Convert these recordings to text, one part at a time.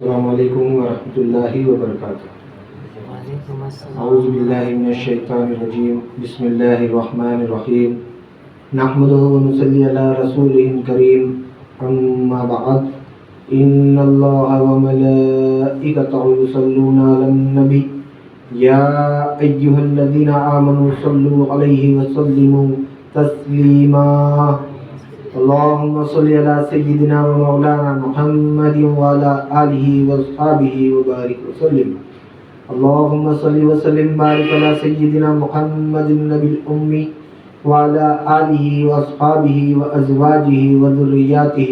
السلام علیکم ورحمۃ اللہ وبرکاتہ۔ اعوذ باللہ من الشیطان الرجیم، بسم اللہ الرحمن الرحیم، نحمدہ ونصلی علی رسولہ الکریم، اما بعد، ان اللہ وملائکتہ یصلون علی النبی یا ایہا الذین آمنوا صلوا علیہ وسلموا تسلیما۔ اللهم صل على سيدنا ومولانا محمد وعلى آله وصحبه وبارك وسلم۔ اللهم صل وسلم وبارك على سيدنا محمد النبي الأمي وعلى آله وأصحابه وأزواجه وذرياته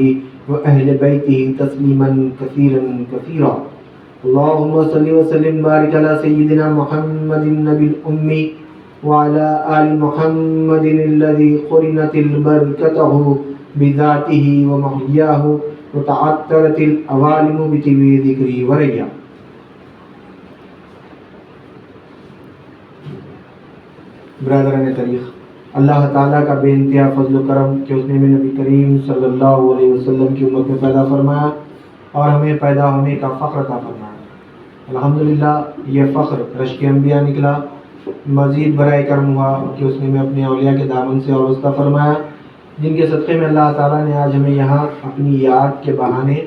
وأهل بيته تسليما كثيرا كثيرا۔ اللهم صل وسلم وبارك على سيدنا محمد النبي الأمي وعلى آل محمد الذي قرنت البركته بذاته ومحياه وتعطرت العوالم بطوي ذكره وريا۔ برادران طریق، اللہ تعالیٰ کا بے انتہا فضل و کرم کہ اس نے ہمیں نبی کریم صلی اللہ علیہ وسلم کی امت میں پیدا فرمایا اور ہمیں پیدا ہونے کا فخر عطا فرمایا۔ الحمدللہ یہ فخر رشک انبیاء نکلا، مزید برائے کرم ہوا کہ اس نے ہمیں اپنے اولیاء کے دامن سے وابستہ فرمایا، جن کے صدقے میں اللہ تعالیٰ نے آج ہمیں یہاں اپنی یاد کے بہانے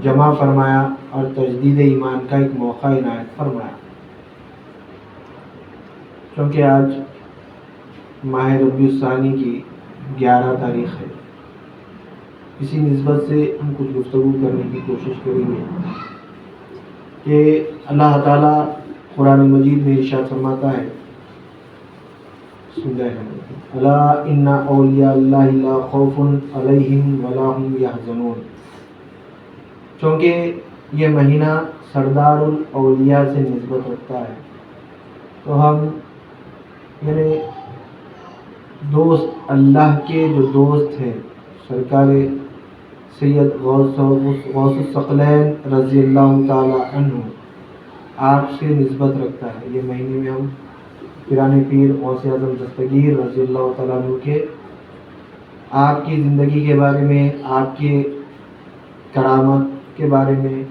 جمع فرمایا اور تجدید ایمان کا ایک موقع عنایت فرمایا۔ کیونکہ آج ماہ ربیع الثانی کی 11 تاریخ ہے، اسی نسبت سے ہم کچھ گفتگو کرنے کی کوشش کریں گے کہ اللہ تعالیٰ قرآن مجید میں ارشاد فرماتا ہے، الا ان اولیاء اللہ لا خوف علیہم ولا هم یحزنون۔ چونکہ یہ مہینہ سردار الاولیاء سے نسبت رکھتا ہے، تو ہم یعنی دوست اللہ کے جو دوست ہیں سرکار سید غوث الثقلین رضی اللہ تعالی عنہ آپ سے نسبت رکھتا ہے۔ یہ مہینے میں ہم پیران پیر غوث اعظم دستگیر رضی اللہ تعالیٰ عنہ کے آپ کی زندگی کے بارے میں، آپ کے کرامت کے بارے میں،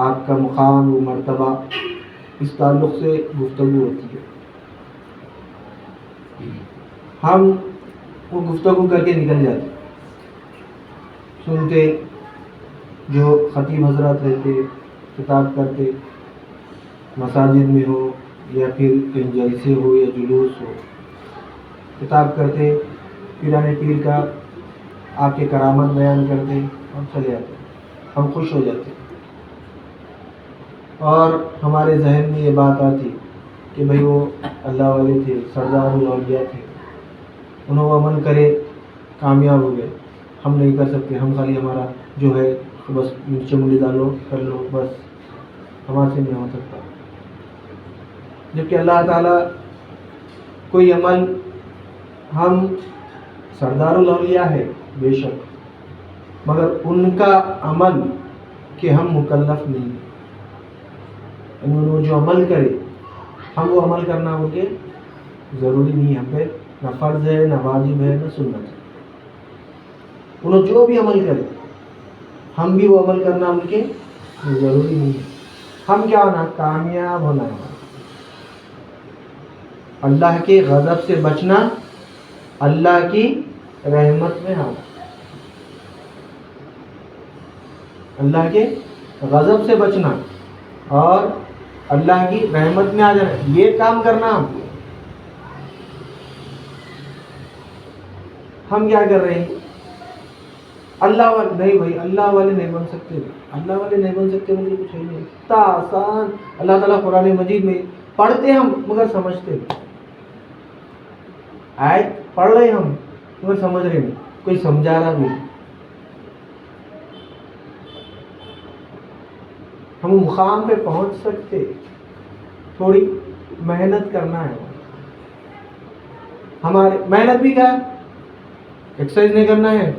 آپ کا مقام و مرتبہ، اس تعلق سے گفتگو ہوتی ہے۔ ہم وہ گفتگو کر کے نکل جاتے، سنتے، جو خطیب حضرات رہتے خطاب کرتے، مساجد میں ہو یا پھر کہیں جلسے ہو یا جلوس ہو، خطاب کرتے، پیران پیر کا آپ کے کرامت بیان کرتے، ہم چلے آتے، ہم خوش ہو جاتے اور ہمارے ذہن میں یہ بات آتی کہ بھئی وہ اللہ والے تھے، سردار الاولیاء تھے، انہوں وہ عمل کرے کامیاب ہو گئے، ہم نہیں کر سکتے، ہم خالی ہمارا جو ہے بس نیچے منڈی ڈالو کر لو، بس ہمارے سے نہیں ہو سکتا۔ جبکہ اللہ تعالیٰ کوئی عمل، ہم سردار الاولیاء ہے بے شک، مگر ان کا عمل کہ ہم مکلف نہیں، انہوں نے جو عمل کرے ہم وہ عمل کرنا ہو کے ضروری نہیں، ہم پہ نہ فرض ہے، نہ واجب ہے، نہ سنت ہے۔ انہوں جو بھی عمل کرے ہم بھی وہ عمل کرنا ان کے ضروری نہیں ہے۔ ہم کیا ہونا؟ کامیاب ہونا ہے، اللہ کے غضب سے بچنا، اللہ کی رحمت میں آنا، اللہ کے غضب سے بچنا اور اللہ کی رحمت میں آ جانا، یہ کام کرنا۔ ہم کیا کر رہے ہیں؟ اللہ والے نہیں بھائی، اللہ والے نہیں بن سکتے، اللہ والے نہیں بن سکتے، مجھے کچھ نہیں، اتنا آسان۔ اللہ تعالیٰ قرآن مجید میں پڑھتے ہم مگر سمجھتے نہیں، آیت پڑھ رہے ہم مگر سمجھ رہے نہیں، کوئی سمجھا رہا نہیں۔ ہم مقام پہ پہنچ سکتے، تھوڑی محنت کرنا ہے۔ ہمارے محنت بھی کیا ہے؟ ایکسرسائز نہیں کرنا ہے،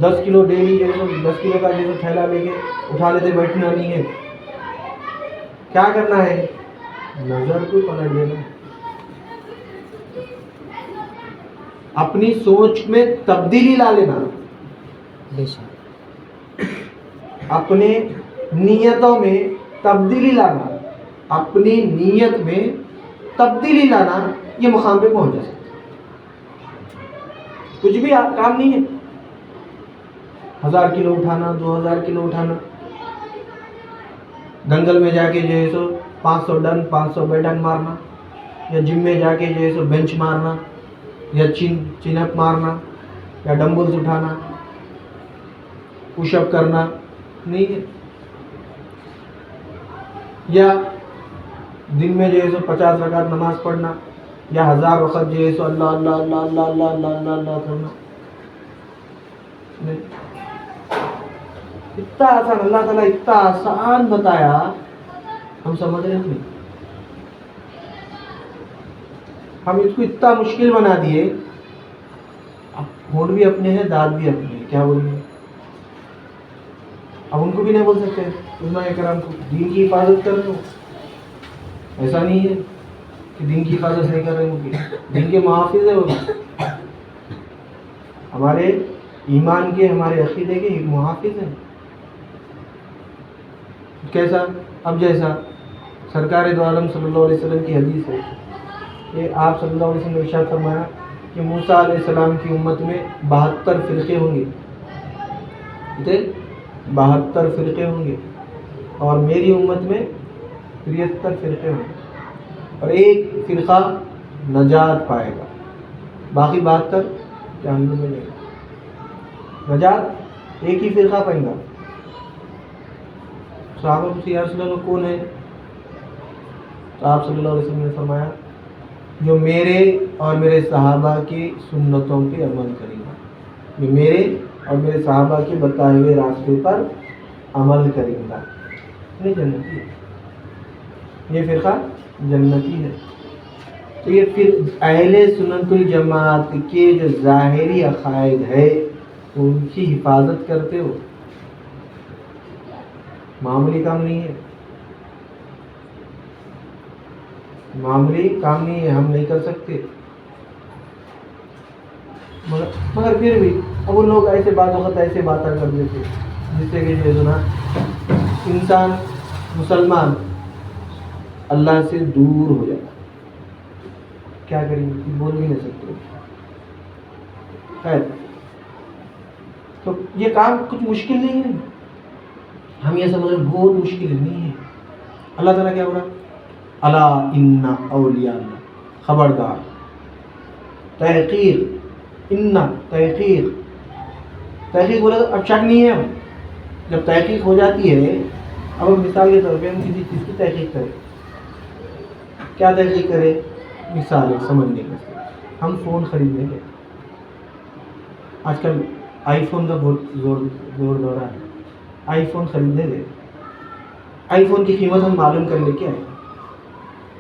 10 کلو ڈیلی، 10 کلو کا جیسے تھیلا لے کے اٹھا لیتے، بیٹھنا نہیں ہے۔ کیا کرنا ہے؟ نظر کو پلٹ دینا، اپنی سوچ میں تبدیلی لا لینا، اپنے نیتوں میں تبدیلی لانا، اپنی نیت میں تبدیلی لانا، یہ مقام پہ پہنچ جا سکتا ہے۔ کچھ بھی کام نہیں ہے، 1000 کلو اٹھانا، 2000 کلو اٹھانا، دنگل میں جا کے جو ہے سو 500 ڈن 500 بیٹن مارنا، یا جم میں جا کے جو ہے سو بینچ مارنا، یا چین اپ مارنا، یا ڈمبلز اٹھانا، پش اپ کرنا نہیں ہے۔ یا دن میں جو ہے سو 50 رکعت نماز پڑھنا، یا 1000 وقت جو ہے سو اللہ اللہ اللہ اللہ اللہ اللہ اللہ اللہ کرنا نہیں۔ اتنا آسان، اللہ تعالیٰ اتنا آسان بتایا، ہم سمجھ رہے نہیں، ہم اس کو اتنا مشکل بنا دیے۔ اب ہونٹ بھی اپنے ہیں، دانت بھی اپنے ہیں، کیا بولیں گے؟ اب ان کو بھی نہیں بول سکتے علماء کرام کو دین کی حفاظت کر رہے ہو، ایسا نہیں ہے کہ دین کی حفاظت نہیں کر رہے ہوں گے، دین کے محافظ ہے وہ، ہمارے ایمان کے، ہمارے عقیدے کے ایک محافظ ہیں۔ کیسا؟ اب جیسا سرکار دو عالم صلی اللہ علیہ وسلم کی حدیث ہے کہ آپ صلی اللہ علیہ وسلم نے ارشاد فرمایا کہ موسیٰ علیہ السلام کی امت میں 72 فرقے ہوں گے، 72 فرقے ہوں گے، اور میری امت میں 73 فرقے ہوں گے، اور ایک فرقہ نجات پائے گا، باقی 72 جہنم میں جائے گا۔ نجات ایک ہی فرقہ پائے گا۔ صحابہ سے یا رسول اللہ کون ہے؟ تو آپ صلی اللہ علیہ وسلم نے فرمایا جو میرے اور میرے صحابہ کی سنتوں پہ عمل کرے گا، جو میرے اور میرے صحابہ کے بتائے ہوئے راستے پر عمل کرے گا، یہ جنتی ہے، یہ فرقہ جنتی ہے۔ تو یہ پھر اہل سنت الجماعت کے جو ظاہری عقائد ہے ان کی حفاظت کرتے ہو، معمولی کام نہیں ہے، معمولی کام نہیں ہے، ہم نہیں کر سکتے۔ مگر پھر بھی اب ان لوگ ایسے بات وقت ایسے باتیں کر دیتے جس سے کہ جو سنا انسان مسلمان اللہ سے دور ہو جاتا، کیا کریں گے، بول بھی نہیں سکتے۔ خیر، تو یہ کام کچھ مشکل نہیں ہے، ہم یہ سمجھ رہے بہت مشکل نہیں ہے۔ اللہ تعالیٰ کیا بولا؟ الا ان اولیاء اللہ، خبردار، تحقیق، ان تحقیق بولے تو اب شک نہیں ہے۔ اب جب تحقیق ہو جاتی ہے، اب مثال کے طور پہ ہم کسی چیز کی تحقیق کریں، کیا تحقیق کریں؟ مثال ہے سمجھنے کے، ہم فون خریدنے کے، آج کل آئی فون کا بہت زور دورہ ہے، آئی فون خریدنے گئے، آئی فون کی قیمت ہم معلوم کر لے کے آئے،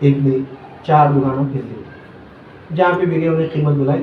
ایک نہیں 4 دکانوں پھر لے، جہاں پہ بھی گئے انہیں قیمت بلائی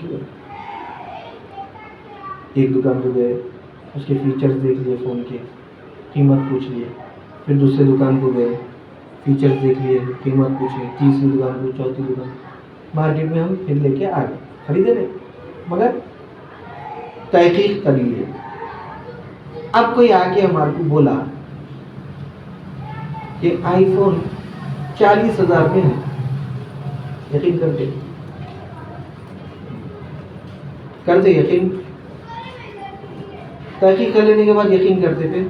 کی بولی۔ ایک دکان پہ گئے، اس کے فیچرز دیکھ لیے، فون کے قیمت پوچھ لیے، پھر دوسرے دکان پہ گئے، فیچرز دیکھ لیے، قیمت پوچھی، تیسری دکان پہ، چوتھی دکان، مارکیٹ میں ہم پھر لے کے آ گئے، خریدے نہیں مگر تحقیق کر لیے۔ اب کوئی آ کے ہمارے کو بولا کہ آئی فون 40,000 میں ہے، یقین کرتے یقین، تحقیق کر لینے کے بعد یقین کرتے، پھر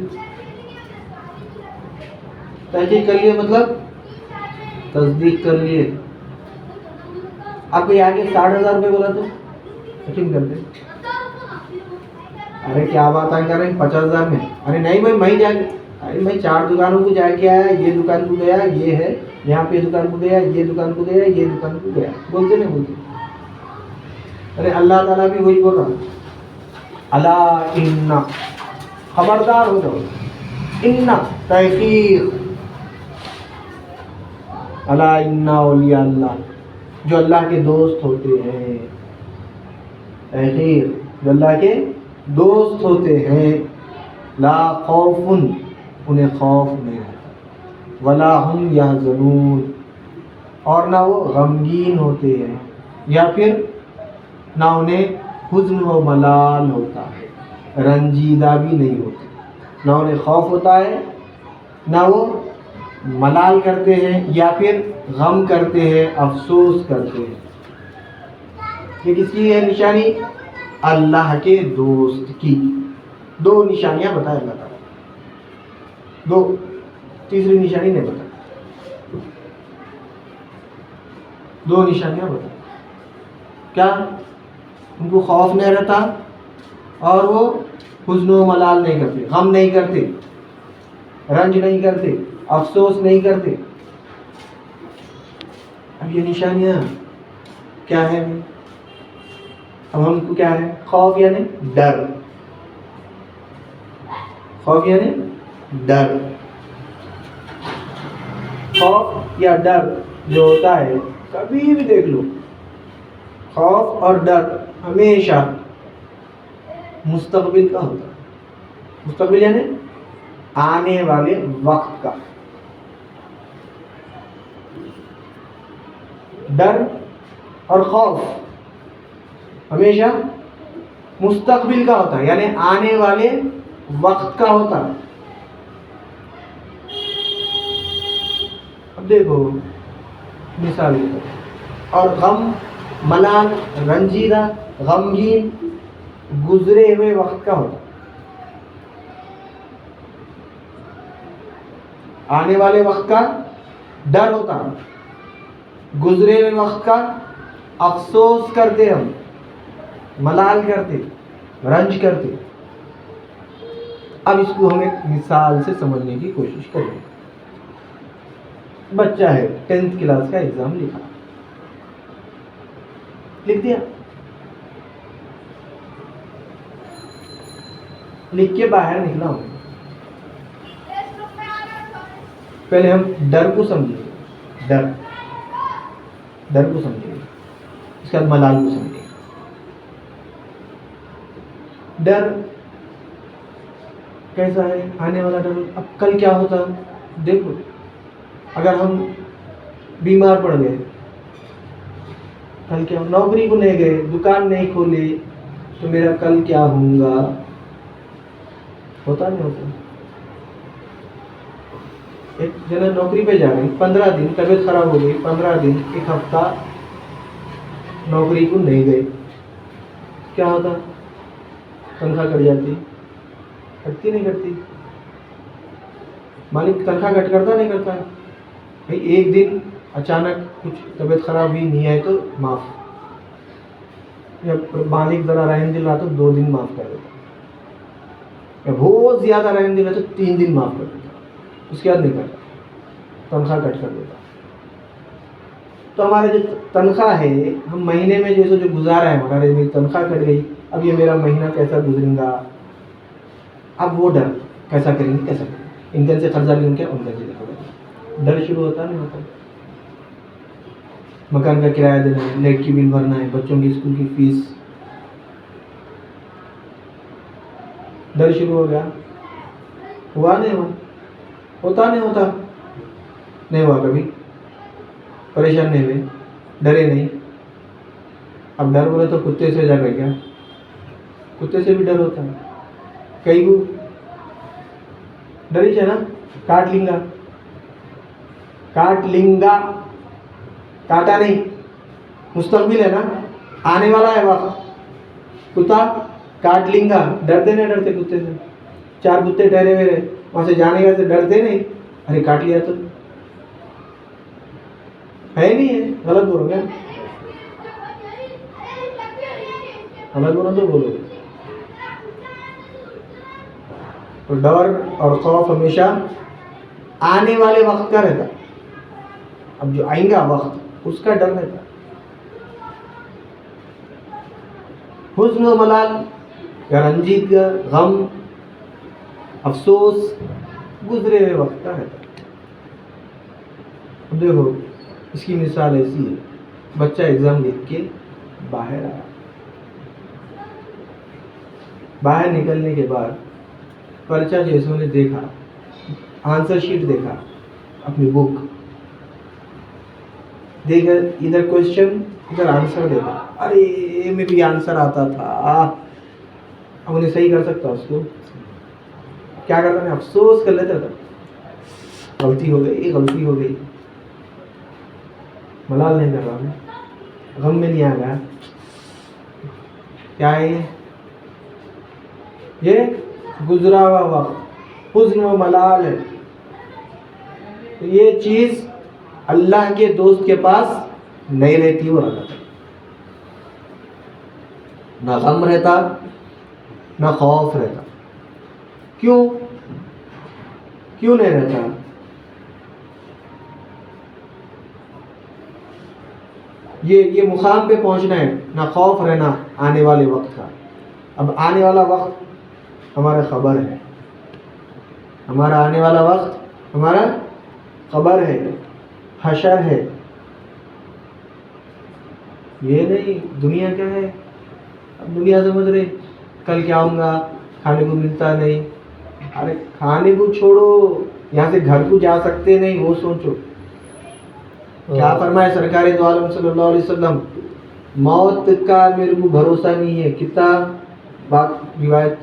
تحقیق کر لیے مطلب تصدیق کر لیے۔ آپ کوئی آگے 60,000 روپے بولا تو یقین کرتے، ارے کیا بات آ کر رہے ہیں 50,000 میں، ارے نہیں بھائی میں جا کے، ارے میں 4 دکانوں کو جا کے آیا، یہ دکان کو گیا، یہ ہے یہاں پہ دکان کو گیا، یہ دکان کو گیا، یہ دکان کو گیا، بولتے نہیں بولتے؟ ارے اللہ تعالیٰ بھی وہی بول رہا، الا ان، خبردار ہو جاؤ، ان تحقیق، الا ان اولیاء اللہ، جو اللہ کے دوست ہوتے ہیں، تحقیق جو اللہ کے دوست ہوتے ہیں، لا خوف، انہیں خوف نہیں ہوتا، ولا ہم یحزنون، اور نہ وہ غمگین ہوتے ہیں، یا پھر نہ انہیں حزن و ملال ہوتا ہے، رنجیدہ بھی نہیں ہوتے۔ نہ انہیں خوف ہوتا ہے، نہ وہ ملال کرتے ہیں یا پھر غم کرتے ہیں، افسوس کرتے ہیں۔ یہ کس کی ہے نشانی؟ اللہ کے دوست کی۔ دو نشانیاں بتائے اللہ تعالیٰ، دو، تیسری نشانی نہیں بتا، دو نشانیاں بتا۔ کیا؟ ان کو خوف نہیں رہتا اور وہ حزن و ملال نہیں کرتے، غم نہیں کرتے، رنج نہیں کرتے، افسوس نہیں کرتے۔ اب یہ نشانیاں کیا ہے؟ اب ہم کو کیا ہے؟ خوف یعنی ڈر، خوف یعنی ڈر۔ خوف یا ڈر جو ہوتا ہے، کبھی بھی دیکھ لو، خوف اور ڈر ہمیشہ مستقبل کا ہوتا ہے۔ مستقبل یعنی آنے والے وقت کا۔ ڈر اور خوف ہمیشہ مستقبل کا ہوتا ہے، یعنی آنے والے وقت کا ہوتا ہے۔ اب دیکھو مثال کے طور، اور غم، ملال، رنجیدہ، غمگین گزرے ہوئے وقت کا ہوتا ہے۔ آنے والے وقت کا ڈر ہوتا ہے، گزرے ہوئے وقت کا افسوس کرتے، ہم ملال کرتے، رنج کرتے۔ اب اس کو ہم ایک مثال سے سمجھنے کی کوشش کریں۔ بچہ ہے 10th کلاس کا ایگزام لکھ دیا، لکھ کے باہر نکلا ہوں۔ پہلے ہم ڈر کو سمجھیں، ڈر کو سمجھیں، اس کے بعد ملال کو سمجھیں۔ ڈر کیسا ہے؟ آنے والا ڈر۔ اب کل کیا ہوتا؟ دیکھو، اگر ہم بیمار پڑ گئے، کل کیا، نوکری کو نہیں گئے، دکان نہیں کھولی، تو میرا کل کیا ہوگا؟ ہوتا نہیں ہوتا؟ ایک جگہ نوکری پہ جا رہی، 15 دن طبیعت خراب ہو گئی، 15 دن، ایک ہفتہ نوکری کو نہیں گئے، کیا ہوتا؟ تنخواہ کٹ جاتی، کٹتی نہیں کٹتی؟ مالک تنخواہ کٹ کرتا نہیں کرتا؟ بھائی ایک دن اچانک کچھ طبیعت خراب ہوئی، نہیں آئے تو معاف، یا مالک ذرا رحم دل رہا تو 2 دن معاف کر دیتا، یا بہت زیادہ رحم دل ہے تو 3 دن معاف کر دیتا، اس کے بعد نہیں کرتا، تنخواہ کٹ کر دیتا۔ تو ہمارے جو تنخواہ ہے، ہم مہینے میں جیسے جو گزارا ہے ہمارے، میری تنخواہ کٹ گئی، اب یہ میرا مہینہ کیسا گزرے گا؟ اب وہ ڈر، کیسا کریں گے، کیسا کریں گے، ان سے قرضہ لیں گے، ان سے ڈر شروع ہوتا نہیں ہوتا؟ مکان کا کرایہ دینا ہے، لیٹ کی بل بھرنا ہے، بچوں کی اسکول کی فیس، ڈر شروع ہو گیا۔ ہوا نہیں ہوا؟ ہوتا نہیں ہوتا؟ نہیں ہوا کبھی؟ پریشان نہیں ہوئے، ڈرے نہیں؟ اب ڈر بولے تو کتے سے ڈر ہے کیا؟ کتے سے بھی ڈر ہوتا ہے، کئی کو ڈری ہے نا، کاٹ لیں گا، کاٹ لیں گا، کاٹا نہیں، مستقبل ہے نا، آنے والا ہے وقت۔ کتا کاٹ لیں گا، ڈرتے نہیں ڈرتے کتے سے؟ 4 کتے ٹھہرے ہوئے رہے، وہاں سے جانے کا سے ڈرتے نہیں؟ ارے کاٹ لیا تو ہے نہیں ہے، غلط بولو گے، غلط بولو تو بولو۔ تو ڈر اور خوف ہمیشہ آنے والے وقت کا رہتا، اب جو آئیں گا وقت اس کا ڈر رہتا۔ حزن و ملال یا رنجیدگی، غم، افسوس گزرے ہوئے وقت کا رہتا۔ اب دیکھو اس کی مثال ایسی ہے، بچہ ایگزام لکھ کے باہر آیا، باہر نکلنے کے بعد پرچہ جیسوں نے دیکھا، آنسر شیٹ دیکھا، اپنی بک دیکھا، ادھر کوشچن ادھر آنسر دیکھا، ارے میں بھی آنسر آتا تھا، اب انہیں صحیح کر سکتا اس کو؟ کیا کرتا میں افسوس کر لیتا تھا, غلطی ہو گئی, غلطی ہو گئی, ملال نہیں کر رہا میں, غم میں نہیں آ گیا. کیا ہے یہ گزرا ہوا وقت, حزن و ملال ہے. تو یہ چیز اللہ کے دوست کے پاس نہیں رہتی. وہ رہتا نہ غم رہتا نہ خوف رہتا. کیوں نہیں رہتا؟ یہ مقام پہ پہنچنا ہے, نہ خوف رہنا آنے والے وقت کا. اب آنے والا وقت ہمارا خبر ہے, ہمارا آنے والا وقت ہمارا خبر ہے, حشر ہے. یہ نہیں دنیا کیا ہے. اب دنیا سمجھ رہے کل کیا ہوں گا, کھانے کو ملتا نہیں. ارے کھانے کو چھوڑو, یہاں سے گھر کو جا سکتے نہیں, وہ سوچو. کیا فرمائے سرکار دو عالم صلی اللہ علیہ وسلم, موت کا میرے کو بھروسہ نہیں ہے. کتنا بات روایت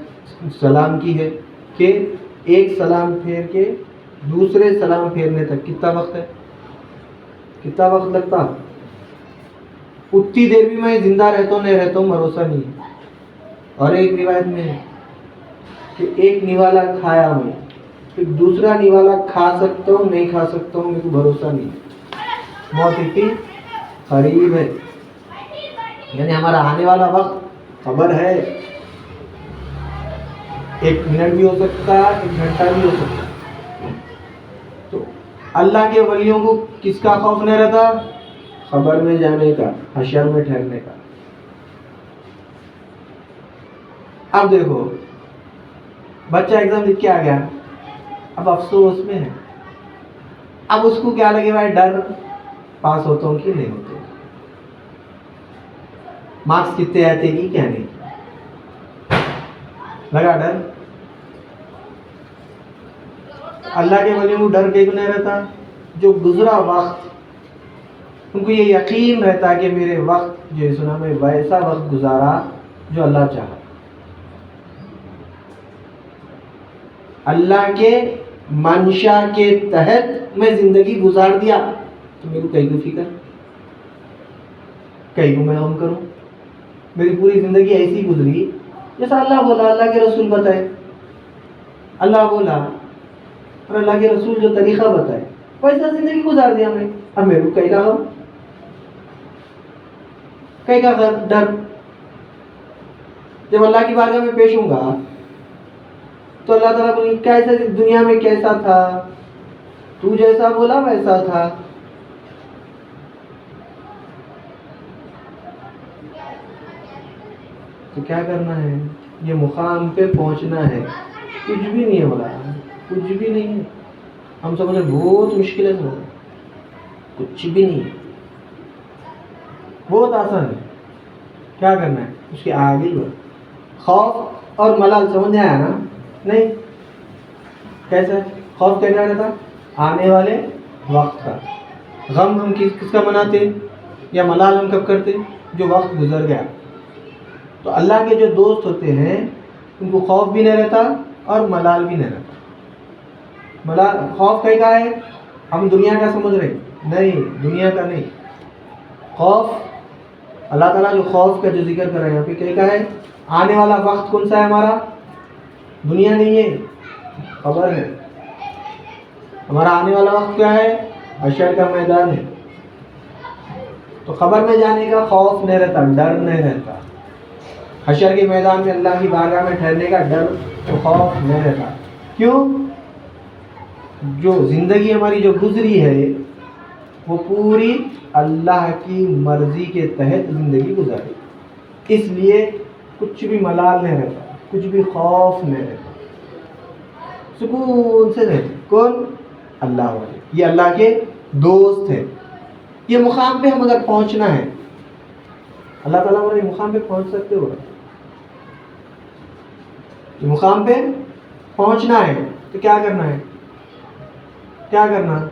سلام کی ہے کہ ایک سلام پھیر کے دوسرے سلام پھیرنے تک کتنا وقت ہے, کتنا وقت لگتا. اتنی دیر بھی میں زندہ رہتا ہوں نہیں رہتا ہوں بھروسہ نہیں. اور ایک روایت میں ہے کہ ایک نوالا کھایا میں, پھر دوسرا نوالا کھا سکتا ہوں نہیں کھا سکتا ہوں, میرے کو بھروسہ نہیں. موت اتنی قریب ہے, یعنی ہمارا آنے والا وقت خبر ہے. ایک منٹ بھی ہو سکتا ہے, ایک گھنٹہ بھی ہو سکتا ہے. تو اللہ کے ولیوں کو کس کا خوف نہیں رہتا؟ قبر میں جانے کا, حشر میں ٹھہرنے کا. اب دیکھو بچہ ایگزام لکھ کے آ گیا, اب افسوس میں ہے. اب اس کو کیا لگے بھائی, ڈر پاس ہوتا ہوں کہ نہیں ہوتے, مارکس کتنے آتے کہ کیا نہیں, لگا ڈر. اللہ کے ولیوں کو ڈر کیوں نہیں رہتا؟ جو گزرا وقت ان کو یہ یقین رہتا کہ میرے وقت جو سنا میں ویسا وقت گزارا جو اللہ چاہا. اللہ کے منشا کے تحت میں زندگی گزار دیا, تو میرے کو کہیں کو فکر, کہیں کو میں غم کروں. میری پوری زندگی ایسی گزری جیسا اللہ بولا, اللہ کے رسول بتائے. اللہ بولا اور اللہ کے رسول جو طریقہ بتائے ویسا زندگی گزار دیا میں. اب میرے کو کہیں کا غم, کہیں کا ڈر. جب اللہ کی بارگاہ میں پیش ہوں گا تو اللہ تعالیٰ کو کیسا دنیا میں کیسا تھا, تو جیسا بولا ویسا تھا. تو کیا کرنا ہے, یہ مقام پہ پہنچنا ہے. کچھ بھی نہیں ہو رہا, کچھ بھی نہیں ہے. ہم سمجھ رہے بہت مشکل ہے, کچھ بھی نہیں, بہت آسان ہے. کیا کرنا ہے, اس کے آگے بڑھ. خوف اور ملال سمجھ آیا نا؟ نہیں. کیسے خوف کہنا رہتا آنے والے وقت کا, غم ہم کس کا مناتے یا ملال ہم کب کرتے؟ جو وقت گزر گیا. تو اللہ کے جو دوست ہوتے ہیں ان کو خوف بھی نہیں رہتا اور ملال بھی نہیں رہتا. ملال خوف کہیں کا ہے, ہم دنیا کا سمجھ رہے نہیں, دنیا کا نہیں. خوف اللہ تعالیٰ جو خوف کا جو ذکر کر رہے ہیں یہاں پہ کہیں کا ہے, آنے والا وقت کون سا ہے ہمارا؟ دنیا نہیں ہے, خبر ہے. ہمارا آنے والا وقت کیا ہے؟ حشر کا میدان ہے. تو خبر میں جانے کا خوف نہیں رہتا, ڈر نہیں رہتا. حشر کے میدان میں اللہ کی بارگاہ میں ٹھہرنے کا ڈر تو خوف نہیں رہتا. کیوں؟ جو زندگی ہماری جو گزری ہے وہ پوری اللہ کی مرضی کے تحت زندگی گزاری, اس لیے کچھ بھی ملال نہیں رہتا, کچھ بھی خوف نہیں رہتا, سکون سے رہتے. کون؟ اللہ والے, یہ اللہ کے دوست ہیں. یہ مقام پہ ہم اگر پہنچنا ہے, اللہ تعالیٰ والے مقام پہ پہنچ سکتے ہو. یہ مقام پہ پہنچنا ہے تو کیا کرنا ہے, کیا کرنا؟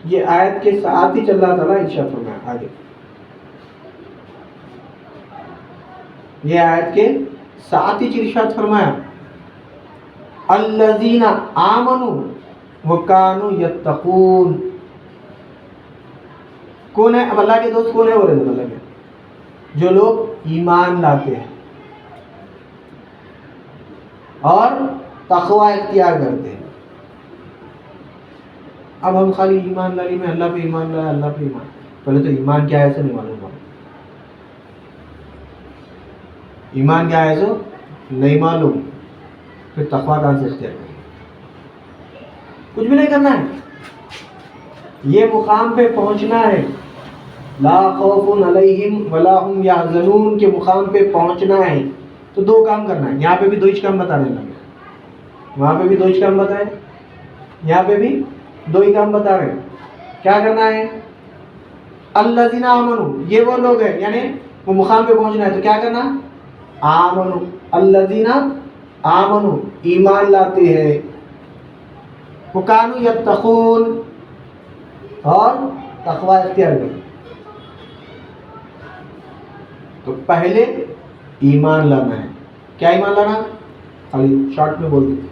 یہ آیت کے ساتھ ہی چل رہا تھا نا ارشاد فرمایا آگے. یہ آیت کے ساتھ ہی ارشاد فرمایا الذین آمنوا وکانوا یتقون. کون ہے اب اللہ کے دوست؟ کون ہے وہ؟ اللہ کے جو لوگ ایمان لاتے ہیں اور تقوی اختیار کرتے ہیں. اب ہم خالی ایمان لالی میں اللہ پہ ایمان لایا، اللہ پہ ایمان، پہلے تو ایمان کیا ہے ایسا نہیں معلوم. ایمان کیا ہے ایسا نہیں معلوم، پھر تقوی کہاں سے اختیار کریں؟ کچھ بھی نہیں کرنا ہے، یہ مقام پہ پہنچنا ہے. لا خوف علیہم ولا هم یحزنون کے مقام پہ پہنچنا ہے تو دو کام کرنا ہے. یہاں پہ بھی دو ہی کام بتا رہے ہیں، وہاں پہ بھی دو ہی کام بتائے، یہاں پہ بھی دو ہی کام بتا رہے ہیں. کیا کرنا ہے؟ الذین آمنوا، یہ وہ لوگ ہیں، یعنی وہ مقام پہ پہنچنا ہے تو کیا کرنا؟ آمنوا، الذین آمنوا ایمان لاتے ہیں، وکانوا یتقون اور تقوی اختیار کرتے. تو پہلے ایمان لانا ہے. کیا ایمان لانا؟ خالی شارٹ میں بول دیتے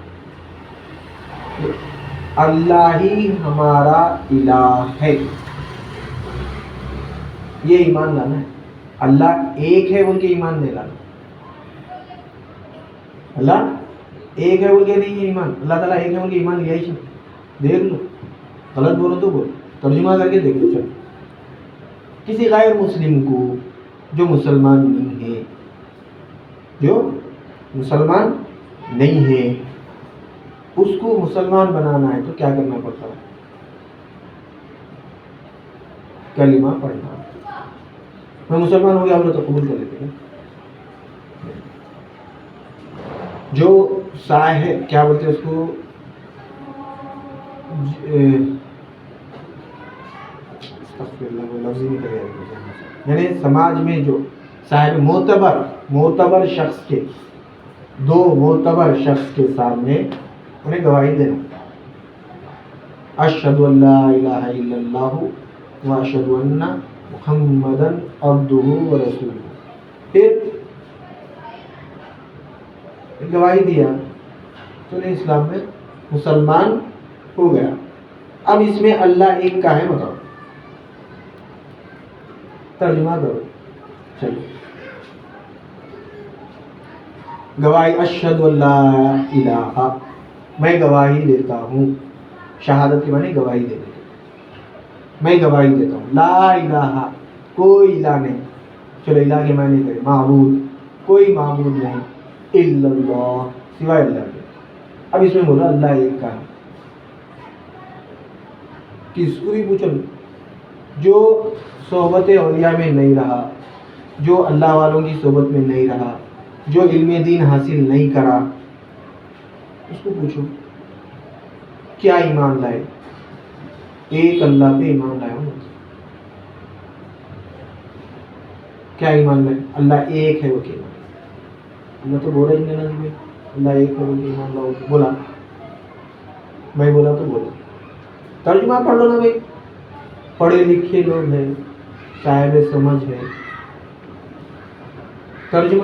اللہ ہی ہمارا الہ ہے، یہ ایمان لانا ہے. اللہ ایک ہے بول کے ایمان نہیں لانا. اللہ ایک ہے بول کے نہیں ہے ایمان. اللہ تعالیٰ ایک ہے بول کے ایمان لیا ہی نہیں. دیکھ لو، غلط بولو تو بول، ترجمہ کر کے دیکھ لو. چلو، کسی غیر مسلم کو جو مسلمان نہیں ہے، جو مسلمان نہیں ہے، اس کو مسلمان بنانا ہے تو کیا کرنا پڑتا ہے؟ کلمہ پڑھنا. میں مسلمان ہو گیا ہم لوگ تو قبول کر لیتے ہیں. جو صاحب کیا بولتے ہیں اس کو، یعنی سماج میں جو صاحب معتبر شخص کے، دو معتبر شخص کے سامنے انہیں گواہی دینا. اشہد ان لا الہ الا اللہ و اشہد ان محمدا عبدہ و رسولہ. پھر گواہی دیا تو نے اسلام میں مسلمان ہو گیا. اب اس میں اللہ ایک کا ہے، بتاؤ، ترجمہ کرو. چلو، گواہی اشہد ان لا الہ، میں گواہی دیتا ہوں. شہادت کے معنی گواہی دیتا ہوں، میں گواہی دیتا ہوں. لا الہ، کوئی الہ نہیں. چلو الہ کے معنی کریں، معبود، کوئی معبود نہیں، الا اللہ، سوائے اللہ کے. اب اس میں بولا اللہ ایک کا ہے. کس کو بھی پوچھو، جو صحبت اولیاء میں نہیں رہا، جو اللہ والوں کی صحبت میں نہیں رہا، جو علم دین حاصل نہیں کرا، اس کو پوچھو کیا ایمان لائے؟ ایک اللہ پہ ایمان لائے ہو. کیا ایمان لائے؟ اللہ ایک ہے وہ کہ اللہ تو بولا ہی نہیں نبی، اللہ ایک ہے وہ کہ ایمان لاؤ. بولا، میں بولا تو بولا. ترجمہ پڑھ لو نا بھائی، پڑھے لکھے لوگ ہیں، صاحب سمجھ ہے. ترجمہ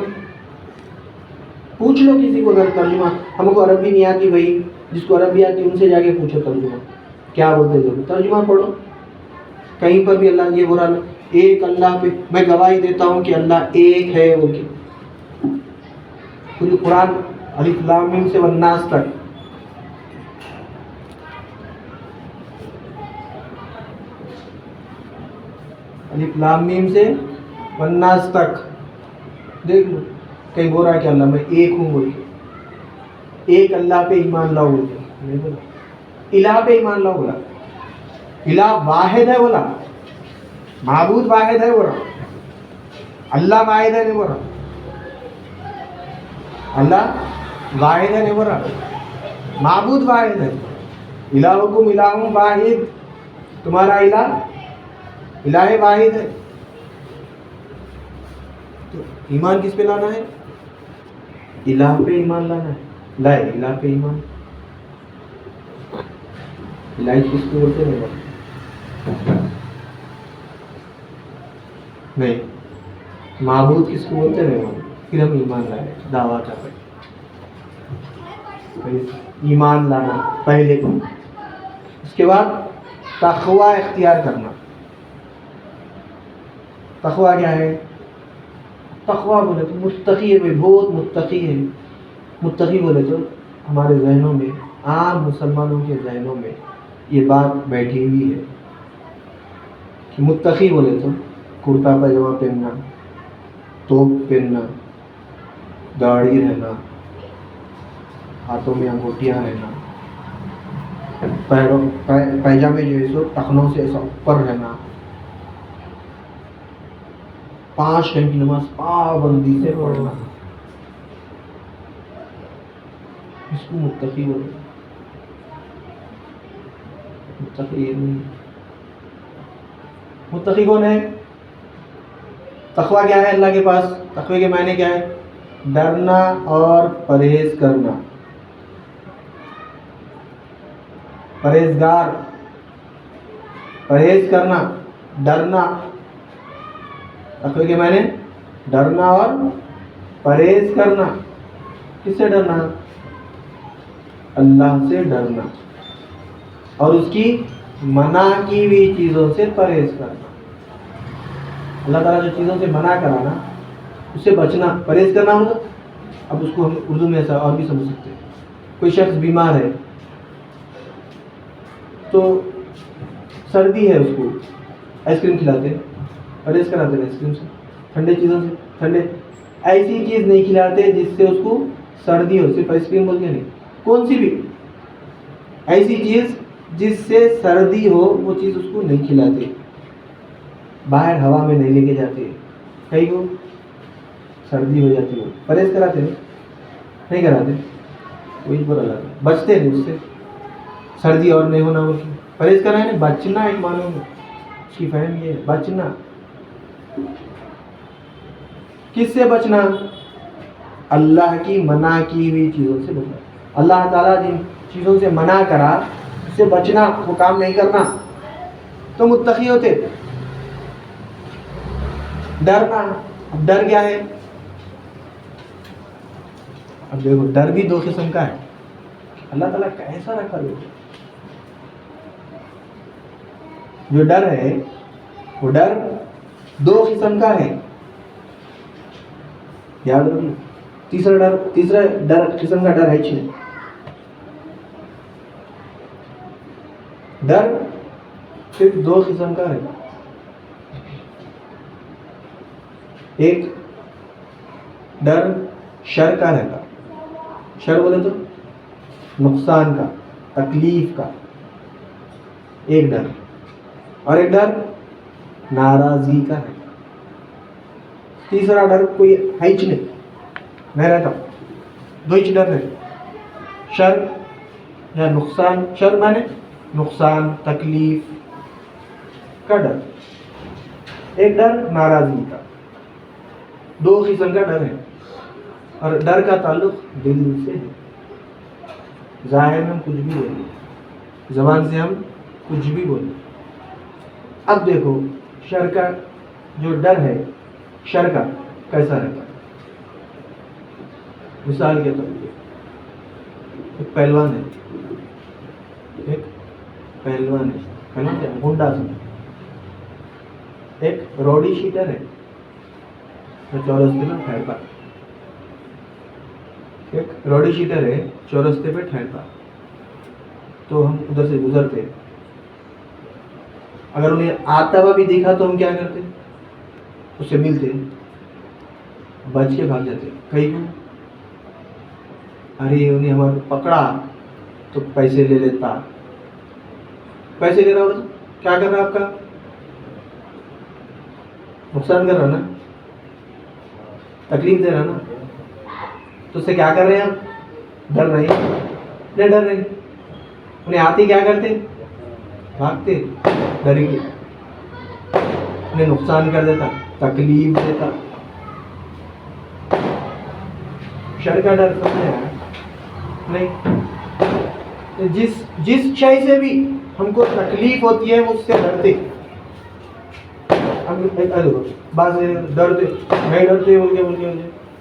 پوچھ لو کسی کو. اگر ترجمہ ہم کو عربی نہیں آتی بھائی، جس کو عربی آتی ان سے جا کے پوچھو ترجمہ کیا بولتے ہیں. ترجمہ پڑھو. کہیں پر بھی اللہ یہ برا ایک اللہ پہ میں گواہی دیتا ہوں کہ اللہ ایک ہے وہ کہ پوری قرآن الف لام میم سے والناس تک. الف لام میم سے والناس تک دیکھ لو. کہیں بول رہا ہے کہ اللہ میں ایک ہوں بول کے، ایک اللہ پہ ایمان لاؤ بول کے نہیں بولا. الہ پہ ایمان لاؤ بولا. الہ واحد ہے بولا، معبود واحد ہے بولا. اللہ واحد ہے نہیں بولا، اللہ واحد ہے نہیں بولا، معبود واحد ہے. الہکم الہ واحد، تمہارا الہ الہ واحد ہے. تو ایمان کس پہ لانا ہے؟ الہ پہ ایمان لانا ہے. لائے الہ پہ ایمان. الہ کس کو بولتے ہیں؟ نہیں. معبود کس کو بولتے ہیں؟ پھر ہم ایمان لائے, دعویٰ کر رہے. ایمان لانا پہلے, اس کے بعد تقوی اختیار کرنا. تقوی کیا ہے؟ تقوی بولے تو متقی ہے, بہت متقی ہے. متقی بولے تو ہمارے ذہنوں میں, عام مسلمانوں کے ذہنوں میں یہ بات بیٹھی ہوئی ہے کہ متقی بولے تو کرتا پاجامہ پہننا, توپ پہننا, داڑھی رہنا, ہاتھوں میں انگوٹھیاں رہنا, پیجامے جو ہے سو ٹخنوں سے ایسا اوپر رہنا, 5 ٹائم کی نماز پابندی سے پڑھنا, اس کو متقی بولے. متقی نہیں. متقی کون ہے؟ تقوی کیا ہے اللہ کے پاس؟ تقوی کے معنی کیا ہے؟ ڈرنا اور پرہیز کرنا. پرہیزگار, پرہیز کرنا, ڈرنا. تقوی کے معنی ڈرنا اور پرہیز کرنا. کس سے ڈرنا؟ اللہ سے ڈرنا اور اس کی منع کی ہوئی چیزوں سے پرہیز کرنا. اللہ تعالیٰ جو چیزوں سے منع کرا نا, اس سے بچنا, پرہیز کرنا ہوگا. اب اس کو ہم اردو میں ایسا اور بھی سمجھ سکتے ہیں. کوئی شخص بیمار ہے تو سردی ہے, اس کو آئس کریم کھلاتے, پرہیز کراتے ہیں آئس کریم سے, ٹھنڈے چیزوں سے. ٹھنڈے ایسی چیز نہیں کھلاتے جس سے اس کو سردی ہو, صرف آئس کریم بول کے نہیں, کون سی بھی ایسی چیز جس سے سردی ہو وہ چیز اس کو نہیں کھلاتے. باہر ہوا میں نہیں لے کے جاتے, کہیں کو سردی ہو جاتی ہو, پرہیز کراتے نہیں کراتے, وہی برا لگتا, بچتے نہیں اس سے. سردی اور نہیں ہونا, وہ پرہیز کرنا ہے نا, بچنا. ایک معنی میں اس کی فہم یہ ہے, بچنا. کس سے بچنا؟ اللہ کی منع کی ہوئی چیزوں سے بچنا. اللہ تعالیٰ جن چیزوں سے منع کرا اس سے بچنا, وہ کام نہیں کرنا, تو متقی ہوتے. ڈرنا, اب ڈر کیا ہے؟ اب دیکھو, ڈر بھی 2 قسم کا ہے. اللہ تعالیٰ کیسا رکھا ہے؟ جو ڈر ہے وہ ڈر 2 قسم کا ہے, یاد رکھنا. تیسرا ڈر قسم کا ڈر ہے نہیں. ڈر صرف 2 قسم کا ہے. ایک ڈر شر کا رہتا, شر بولے تو نقصان کا, تکلیف کا ایک ڈر, اور ایک ڈر ناراضگی کا ہے. تیسرا ڈر کوئی ہے نہیں رہتا. 2 ہی ڈر ہے, شر یا نقصان. شر مانے نقصان, تکلیف کا ڈر. ایک ڈر ناراضگی کا. 2 قسم کا ڈر ہے, اور ڈر کا تعلق دل سے ہے. ظاہر میں ہم کچھ بھی بولیں, زبان سے ہم کچھ بھی بولیں. اب دیکھو شر کا جو ڈر ہے, شر کا کیسا رہتا ہے. مثال کے طور پہ ایک پہلوان ہے, ایک پہلوان ہے, پہلوان کیا گنڈا سمجھ. ایک روڈی شیٹر ہے, چورستے میں ٹھہرتا. ایک روڈی شیٹر ہے, چورستے پہ ٹھہرتا. تو ہم ادھر سے گزرتے, اگر انہیں آتا ہوا بھی دیکھا تو ہم کیا کرتے؟ اس سے ملتے, بچ کے بھاگ جاتے. کہیں کو ارے انہیں ہمارے پکڑا تو پیسے لے لیتا. پیسے لے رہا ہوگا تو کیا کر رہا, آپ کا نقصان کر رہا نا, تکلیف دے رہا نا. تو اس سے کیا کر رہے ہیں آپ؟ ڈر رہے ہیں. نہیں ڈر رہے, انہیں آتے کیا کرتے؟ بھاگتے. ڈر کے انہیں نقصان کر دیتا, تکلیف دیتا. شر کا ڈر سمجھے نہیں. جس شے سے بھی ہم کو تکلیف ہوتی ہے اس سے ڈرتے. بعض ڈرتے, نہیں ڈرتے بول کے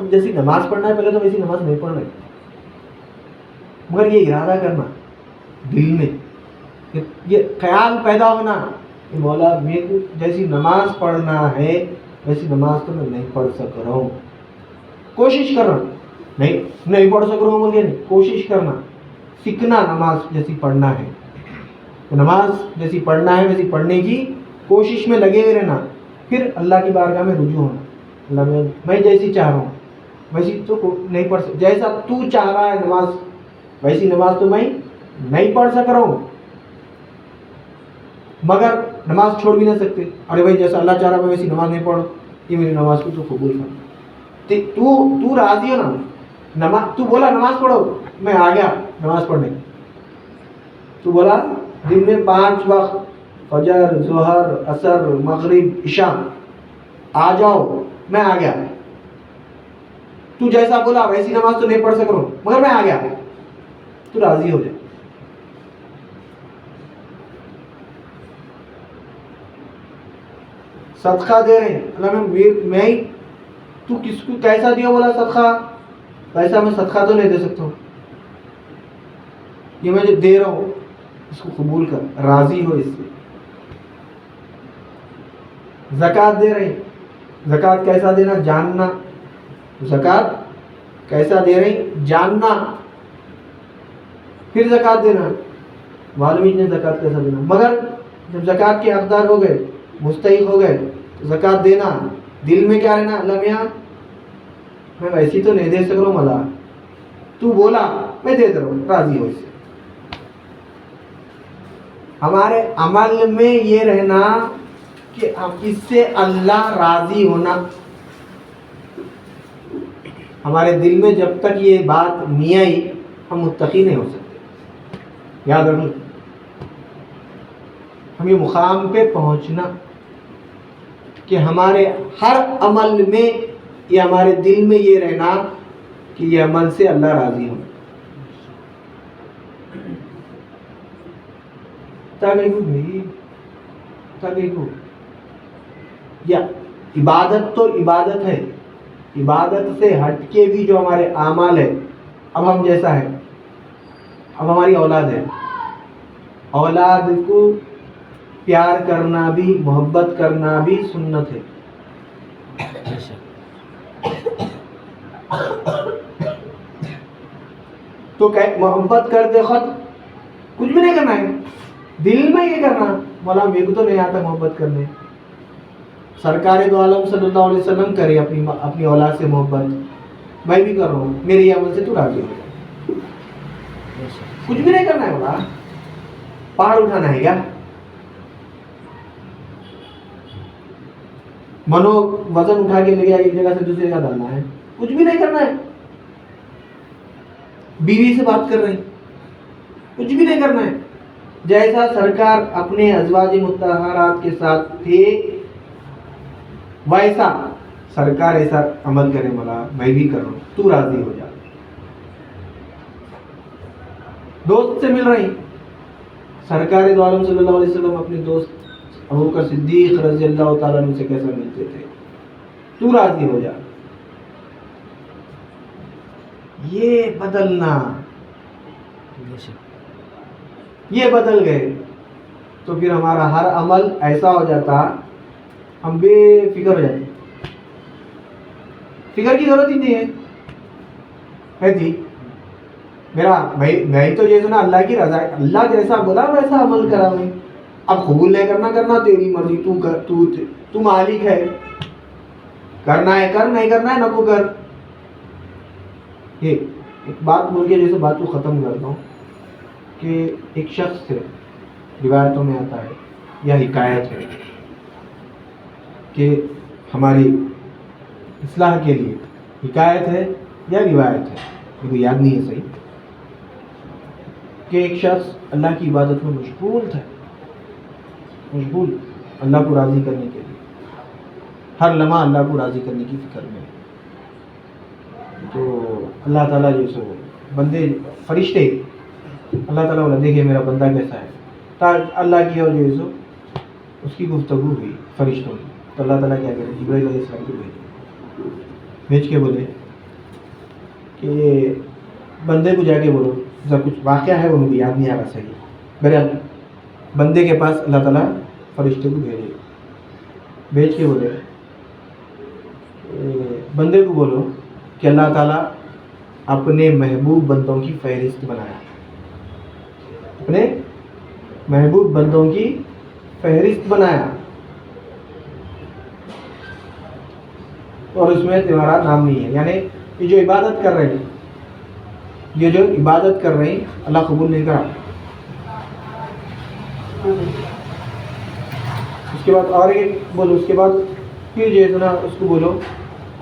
اب جیسی نماز پڑھنا ہے پہلے تو ویسی نماز نہیں پڑھ رہے، مگر یہ ارادہ کرنا دل میں، یہ خیال پیدا ہونا کہ مولا میرے کو جیسی نماز پڑھنا ہے ویسی نماز تو میں نہیں پڑھ سک رہا ہوں، کوشش کرنا، نہیں پڑھ سک رہا ہوں بول کے نہیں، کوشش کرنا، سیکھنا نماز جیسی پڑھنا ہے، نماز جیسی پڑھنا ہے ویسی پڑھنے کی کوشش میں لگے ہوئے رہنا، پھر اللہ کی بارگاہ میں رجوع ہونا، اللہ میں جیسی چاہ رہا ہوں ویسی تو نہیں پڑھ سکتا، جیسا تو چاہ رہا ہے نماز ویسی نماز تو میں نہیں پڑھ سک رہا ہوں، مگر نماز چھوڑ بھی نہیں سکتے، ارے بھائی جیسا اللہ چاہ رہا ہے میں ویسی نماز نہیں پڑھو، یہ میری نماز کو تو قبول کر، تو راضی ہو نا، نماز تو بولا نماز پڑھو، میں آ گیا نماز پڑھنے، تو بولا دن میں 5 وقت فجر ظہر عصر مغرب عشاء آ جاؤ، میں آ گیا، تو جیسا بولا ویسی نماز تو نہیں پڑھ سک رہا ہوں مگر میں آ گیا، تو راضی ہو جائے۔ صدقہ دے رہے ہیں، اللہ میں تو کس کو کیسا دیا بولا صدقہ، ویسا میں صدقہ تو نہیں دے سکتا ہوں، یہ میں جو دے رہا ہوں اس کو قبول کر، راضی ہو اس سے۔ زکوٰۃ دے رہے ہیں، زکوٰۃ کیسا دینا جاننا، زکوٰۃ کیسا دے رہے ہیں جاننا، پھر زکوٰۃ دینا، معلوم ہی نہیں زکوٰۃ کیسا دینا، مگر جب زکوٰۃ کے حقدار ہو گئے مستحق ہو گئے تو زکوٰۃ دینا، دل میں کیا رہنا، اللہ میاں میں ویسی تو نہیں دے سک رہا ہوں، ملا تو بولا میں دے رہا ہوں، راضی ہو اس سے۔ ہمارے عمل میں یہ رہنا کہ اس سے اللہ راضی ہونا، ہمارے دل میں جب تک یہ بات نہیں آئی ہم متقی نہیں ہو سکتے، یاد رکھنا، ہم یہ مقام پہ پہنچنا کہ ہمارے ہر عمل میں یہ ہمارے دل میں یہ رہنا کہ یہ عمل سے اللہ راضی ہو، یا عبادت تو عبادت ہے، عبادت سے ہٹ کے بھی جو ہمارے اعمال ہے، اب ہم جیسا ہے، اب ہماری اولاد ہے، اولاد کو پیار کرنا بھی محبت کرنا بھی سنت ہے، تو محبت کرتے خط کچھ بھی نہیں کرنا ہے، دل میں یہ کرنا، مولا میرے کو تو نہیں آتا محبت کرنے، سرکار دو عالم صلی اللہ علیہ وسلم کرے اپنی اولاد سے محبت، میں بھی کر رہا ہوں، میرے یہ عمل سے تو راضی ہو جائے، کچھ بھی نہیں کرنا ہے، مولا پہاڑ اٹھانا ہے کیا، منو وزن اٹھا کے لے گیا ایک جگہ سے دوسری جگہ ڈالنا ہے، کچھ بھی نہیں کرنا ہے، بیوی سے بات کر رہے ہیں، کچھ بھی نہیں کرنا ہے، جیسا سرکار اپنے ازواج مطہرات کے ساتھ تھے ویسا سرکار ایسا عمل کرے، مولا میں بھی کر رہا ہوں، تو راضی ہو جا۔ دوست سے مل رہے ہیں، سرکار دو عالم صلی اللہ علیہ وسلم اپنے دوست ابوبکر صدیق رضی اللہ تعالیٰ عنہ سے کیسا ملتے تھے، تو راضی ہو جا، یہ بدلنا، یہ بدل گئے تو پھر ہمارا ہر عمل ایسا ہو جاتا، ہم بے فکر ہو جاتے، فکر کی ضرورت ہی نہیں ہے جی، میں تو یہ سنا اللہ کی رضا، اللہ جیسا بولا ویسا عمل کرا، میں اب قبول نہیں کرنا تیری مرضی، تو کر، تو مالک ہے، کرنا ہے کر، نہیں کرنا ہے نہ کو کر۔ یہ ایک بات بول کے جیسے بات کو ختم کرتا ہوں کہ ایک شخص سے روایتوں میں آتا ہے یا حکایت ہے کہ ہماری اصلاح کے لیے حکایت ہے یا روایت ہے، میرے کو یاد نہیں ہے صحیح، کہ ایک شخص اللہ کی عبادت میں مشغول تھا، مشغول اللہ کو راضی کرنے کے لیے، ہر لمحہ اللہ کو راضی کرنے کی فکر میں، تو اللہ تعالیٰ جو سو بندے فرشتے اللہ تعالیٰ بولا دیکھے میرا بندہ کیسا ہے، اللہ کی اور جو سو اس کی گفتگو ہوئی فرشتوں کی، تو اللہ تعالیٰ کیا کرے، جبرائیل علیہ السلام کو بھیج کے بولے کہ بندے کو جا کے بولو، جب کچھ واقعہ ہے وہ مجھے یاد نہیں آ رہا صحیح، بہرحال بندے کے پاس اللہ تعالیٰ فرشتے کو بھیج کے بولے بندے کو بولو کہ اللہ تعالیٰ اپنے محبوب بندوں کی فہرست بنایا، اپنے محبوب بندوں کی فہرست بنایا، اور اس میں تمہارا نام نہیں ہے. یعنی یہ جو عبادت کر رہے ہیں اللہ قبول نہیں کرا. اس کے بعد اور ایک بولو، اس کے بعد پھر جو ہے نا اس کو بولو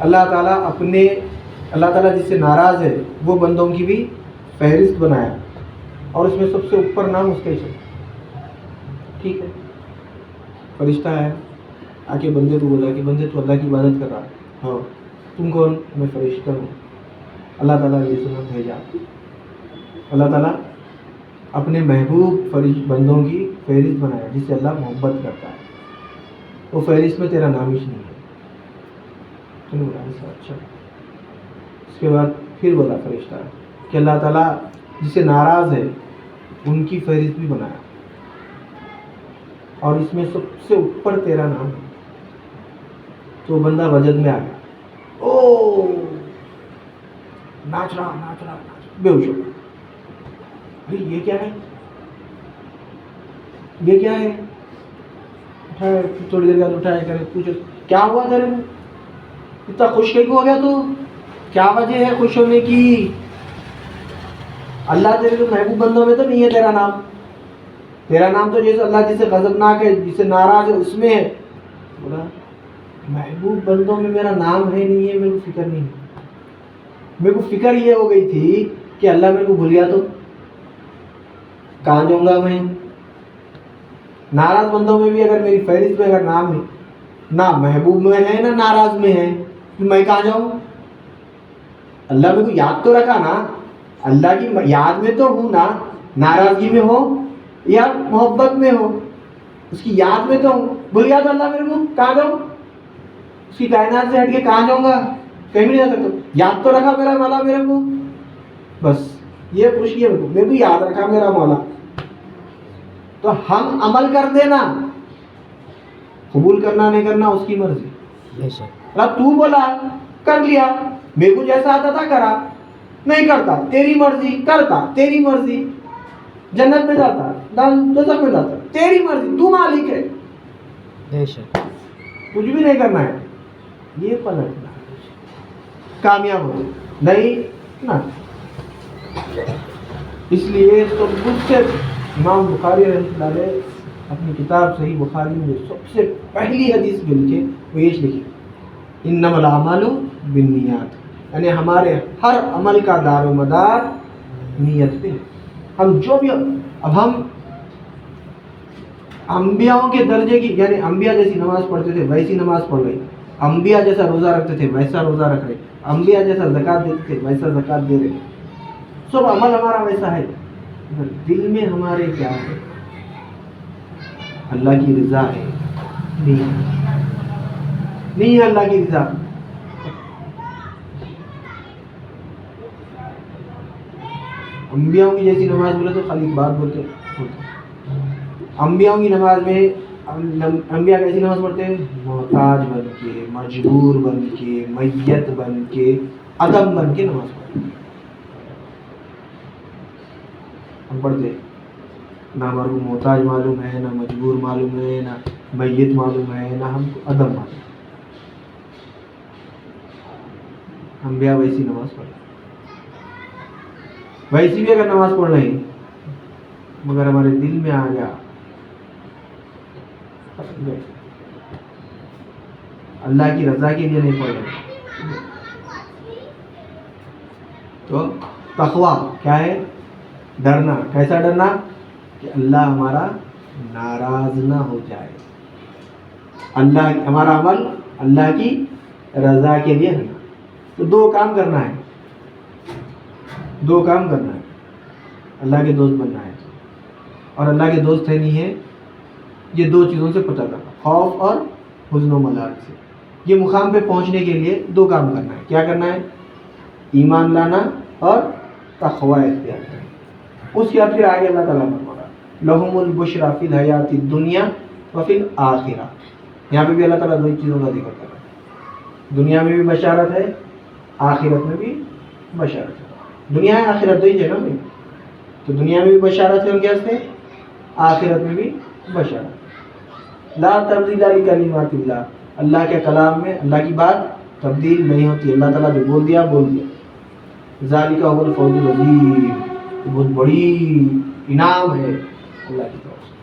اللہ تعالیٰ جس سے ناراض ہے وہ بندوں کی بھی فہرست بنایا، اور اس میں سب سے اوپر نام اس کا ہی ہے. ٹھیک ہے، فرشتہ ہے آ کے بندے کو بولا کہ بندے تو اللہ کی عبادت کر رہا ہے، ہاں تم کون؟ میں فرشتہ ہوں. اللہ تعالیٰ نے یہ سنا بھیجا. اللہ تعالیٰ اپنے محبوب بندوں کی فہرست بنایا جس سے اللہ محبت کرتا ہے. وہ فہرست میں تیرا نام ہی نہیں ہے. اچھا، اس کے بعد پھر بولا فرشتہ کہ اللہ تعالیٰ جس سے ناراض ہے ان کی فہرست بھی بنایا، اور اس میں سب سے اوپر تیرا نام ہے. تو بندہ وجد میں آ گیا، او ناچ رہا بے ہوش ہو گیا. یہ کیا ہے؟ اٹھائے تھوڑی دیر بعد اٹھائے کرے پوچھو کیا ہوا تیرے میں اتنا خوش کیوں ہو گیا تو؟ کیا وجہ ہے خوش ہونے کی؟ اللہ تیرے تو محبوب بندوں میں تو نہیں ہے تیرا نام تو جیسے اللہ جسے غضبناک ہے، جسے ناراض ہے اس میں ہے. بولا محبوب بندوں میں میرا نام ہے نہیں ہے، میرے کو فکر نہیں ہے. میرے کو فکر یہ ہو گئی تھی کہ اللہ میرے کو بھول گیا تو کہاں جاؤں گا میں؟ ناراض بندوں میں بھی اگر میری فہرست میں اگر نام ہے، نہ محبوب میں ہے نہ ناراض میں ہے، تو میں کہاں جاؤں؟ اللہ میرے کو یاد تو رکھا نا، اللہ کی یاد میں تو ہوں نا، ناراضگی میں ہو یا محبت میں ہو اس کی یاد میں تو ہوں. بھول گیا تو اللہ میرے کو کہاں جاؤں؟ اس کی کائنات سے ہٹ کے کہاں جاؤں گا؟ کہیں بھی نہیں جا سکتا. یاد تو رکھا میرا مولا میرے کو، بس یہ خوشی ہے میرے کو یاد رکھا میرا مولا. تو ہم عمل کر دینا، قبول کرنا نہیں کرنا اس کی مرضی. تو بولا کر لیا، میرے کو جیسا آتا تھا کرا، نہیں کرتا تیری مرضی، کرتا تیری مرضی، جنت میں جاتا دوزخ میں جاتا تیری مرضی، تو مالک ہے. کچھ بھی نہیں کرنا ہے، یہ پلٹنا کامیاب ہو نہیں نا. اس لیے تو مجھ سے امام بخاری رحمۃ اللہ علیہ اپنی کتاب صحیح بخاری میں سب سے پہلی حدیث جو لکھے وہ یہ لکھی انما الاعمال بالنیات، یعنی ہمارے ہر عمل کا دار و مدار نیت پہ. ہم جو بھی اب ہم انبیاء کے درجے کی، یعنی انبیاء جیسی نماز پڑھتے تھے ویسی نماز پڑھ رہے، انبیاء جیسا روزہ رکھتے تھے ویسا روزہ رکھ رہے، انبیاء جیسا زکوٰۃ دیتے تھے ویسا زکوٰۃ دے رہے. سب عمل ہمارا ویسا ہے، دل میں ہمارے کیا ہے؟ اللہ کی رضا ہے نہیں ہے اللہ کی رضا. انبیاء کی جیسی نماز بولے تو خالی بات بولتے ہوتے. انبیاء کی نماز میں انبیاء کیسی نماز پڑھتے ہیں؟ محتاج بن کے، مجبور بن کے، میت بن کے، عدم بن کے نماز پڑھتے. ہم پڑھتے نہ ہمارے کو محتاج معلوم ہے، نہ مجبور معلوم ہے، نہ میت معلوم ہے، نہ ہم کو عدم معلوم ہے. انبیاء ویسی نماز پڑھتے، ویسی بھی اگر نماز پڑھ رہے ہیں مگر ہمارے دل میں آ گیا اللہ کی رضا کے لیے نہیں پڑھ رہے. تو تقویٰ کیا ہے؟ ڈرنا. کیسا ڈرنا؟ کہ اللہ ہمارا ناراض نہ ہو جائے، اللہ ہمارا عمل اللہ کی رضا کے لیے ہے. تو دو کام کرنا ہے، اللہ کے دوست بننا ہے. اور اللہ کے دوست ہے نہیں ہے، یہ دو چیزوں سے پتہ کرنا، خوف اور حزن و ملال سے. یہ مقام پہ پہنچنے کے لیے دو کام کرنا ہے. کیا کرنا ہے؟ ایمان لانا اور تقوی اختیار کرنا۔ اس کے بعد پھر آگے اللہ تعالیٰ فرما رہا لہم البشریٰ فی الحیات الدنیا وفی الآخرہ۔ یہاں پہ بھی اللہ تعالیٰ دو چیزوں کا ذکر کر رہا ہے، دنیا میں بھی بشارت ہے، آخرت میں بھی بشارت ہے۔ دنیا ہے آخرت دو ہی ہے نا بھائی، تو دنیا میں بھی بشارت ہے ان کے واسطے، آخرت میں بھی بشارت۔ لا تبدیل لکلمات اللہ، اللہ کے کلام میں اللہ کی بات تبدیل نہیں ہوتی، اللہ تعالیٰ جو بول دیا بول دیا۔ ذالک هو الفوز العظیم، یہ بہت بڑی انعام ہے اللہ کی طرف سے۔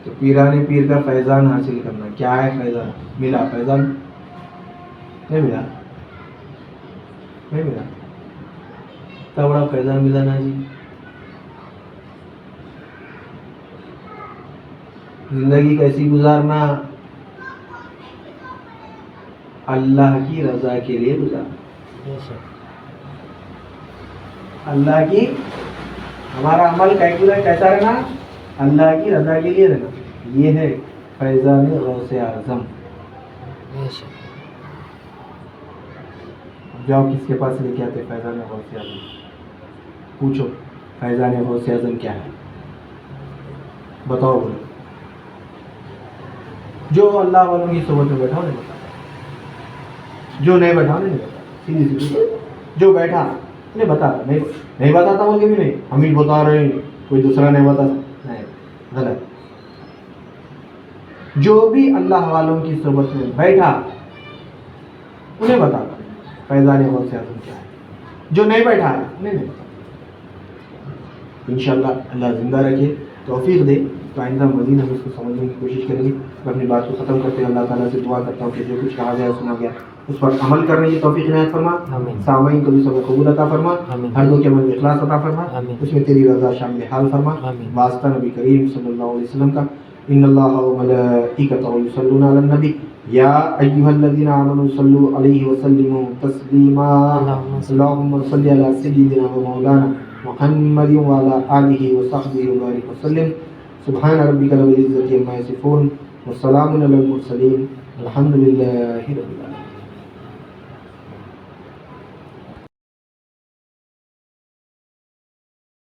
تو پیران پیر کا فیضان حاصل کرنا، کیا ہے فیضان؟ ملا فیضان؟ نہیں ملا، نہیں ملا، اتنا بڑا فیضان ملا نا جی۔ زندگی کیسی گزارنا؟ اللہ کی رضا کے لیے گزارنا، اللہ کی، ہمارا عمل کیسا رہنا؟ اللہ کی رضا کے لیے رہنا، یہ ہے فیضان غوث اعظم۔ جاؤ کس کے پاس لے کے آتے فیضان غوث اعظم، پوچھو فیضان غوث اعظم کیا ہے، بتاؤ بولو۔ جو اللہ والوں کی صحبت میں بیٹھا نہیں بتاتا، جو نہیں بیٹھا نہیں بتاتا، سیدھی سیدھی جو بیٹھا نہیں بتاتا، نہیں بتاتا بول کے بھی نہیں، ہم ہی بتا رہے ہیں کوئی دوسرا نہیں بتا، نہیں، غلط۔ جو بھی اللہ والوں کی صحبت میں بیٹھا انہیں بتاتا فیضان غوث اعظم کیا ہے، جو نہیں بیٹھا ہے انہیں نہیں بتاتا۔ انشاءاللہ اللہ زندہ رکھے، توفیق دے تو آئندہ مزید ہم اس کو سمجھنے کی کوشش کریں گے۔ میں اپنی بات کو ختم کرتے ہوئے اللہ تعالیٰ سے دعا کرتا ہوں کہ جو کچھ کہا گیا سنا گیا اس پر عمل کرنے کی توفیق عنایت فرما، سامعین کو بھی سب قبول عطا فرما، ہر دو کے عمل میں اخلاص عطا فرما، اس میں تیری رضا شامل حال فرما، واسطہ نبی کریم صلی اللہ علیہ وسلم کا۔ ان اللہ وملائکتہ یصلون علی النبی یا ایھا الذین آمنوا صلوا علیہ وسلموا تسلیما، اللہم صل علی سیدنا و مولانا محمد وعلی آلہ وصحبہ وبارک وسلم۔ سبحان ربک رب العزۃ عما یصفون وسلام علی المرسلین، الحمد للہ رب العالمین۔